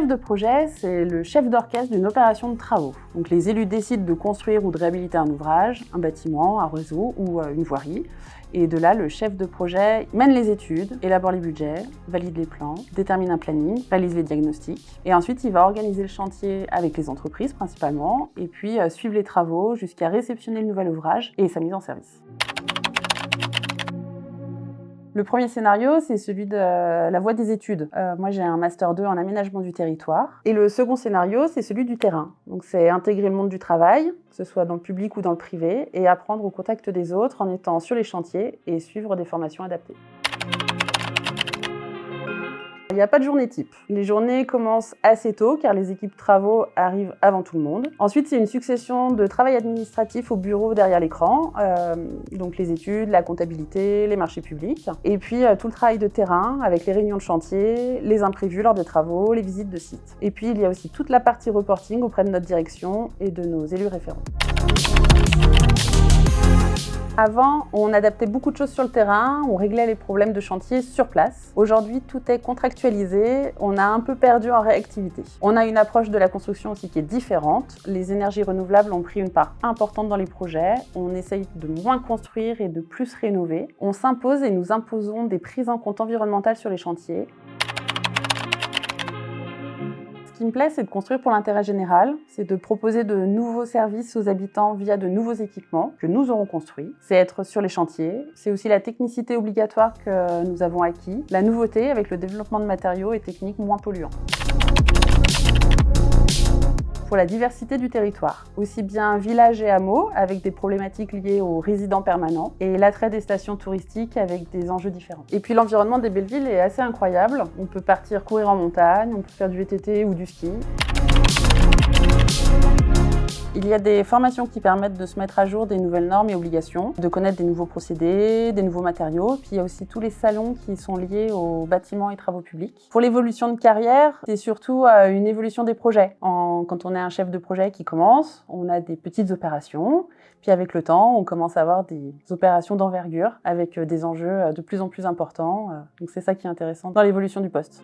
chef de projet, c'est le chef d'orchestre d'une opération de travaux. Donc les élus décident de construire ou de réhabiliter un ouvrage, un bâtiment, un réseau ou une voirie. Et de là, le chef de projet mène les études, élabore les budgets, valide les plans, détermine un planning, réalise les diagnostics. Et ensuite, il va organiser le chantier avec les entreprises principalement, et puis suivre les travaux jusqu'à réceptionner le nouvel ouvrage et sa mise en service. Le premier scénario, c'est celui de la voie des études. Moi, j'ai un Master 2 en aménagement du territoire. Et le second scénario, c'est celui du terrain. Donc, c'est intégrer le monde du travail, que ce soit dans le public ou dans le privé, et apprendre au contact des autres en étant sur les chantiers et suivre des formations adaptées. Il n'y a pas de journée type. Les journées commencent assez tôt car les équipes travaux arrivent avant tout le monde. Ensuite, c'est une succession de travail administratif au bureau derrière l'écran, donc les études, la comptabilité, les marchés publics. Et puis tout le travail de terrain avec les réunions de chantier, les imprévus lors des travaux, les visites de site. Et puis il y a aussi toute la partie reporting auprès de notre direction et de nos élus référents. Avant, on adaptait beaucoup de choses sur le terrain, on réglait les problèmes de chantier sur place. Aujourd'hui, tout est contractualisé, on a un peu perdu en réactivité. On a une approche de la construction aussi qui est différente. Les énergies renouvelables ont pris une part importante dans les projets. On essaye de moins construire et de plus rénover. On s'impose et nous imposons des prises en compte environnementales sur les chantiers. Ce qui me plaît, c'est de construire pour l'intérêt général, c'est de proposer de nouveaux services aux habitants via de nouveaux équipements que nous aurons construits. C'est être sur les chantiers, c'est aussi la technicité obligatoire que nous avons acquis, la nouveauté avec le développement de matériaux et techniques moins polluants. Pour la diversité du territoire, aussi bien village et hameaux avec des problématiques liées aux résidents permanents et l'attrait des stations touristiques avec des enjeux différents. Et puis l'environnement des belles villes est assez incroyable. On peut partir courir en montagne, on peut faire du VTT ou du ski. Il y a des formations qui permettent de se mettre à jour des nouvelles normes et obligations, de connaître des nouveaux procédés, des nouveaux matériaux. Puis il y a aussi tous les salons qui sont liés aux bâtiments et travaux publics. Pour l'évolution de carrière, c'est surtout une évolution des projets. Quand on est un chef de projet qui commence, on a des petites opérations. Puis avec le temps, on commence à avoir des opérations d'envergure avec des enjeux de plus en plus importants. Donc c'est ça qui est intéressant dans l'évolution du poste.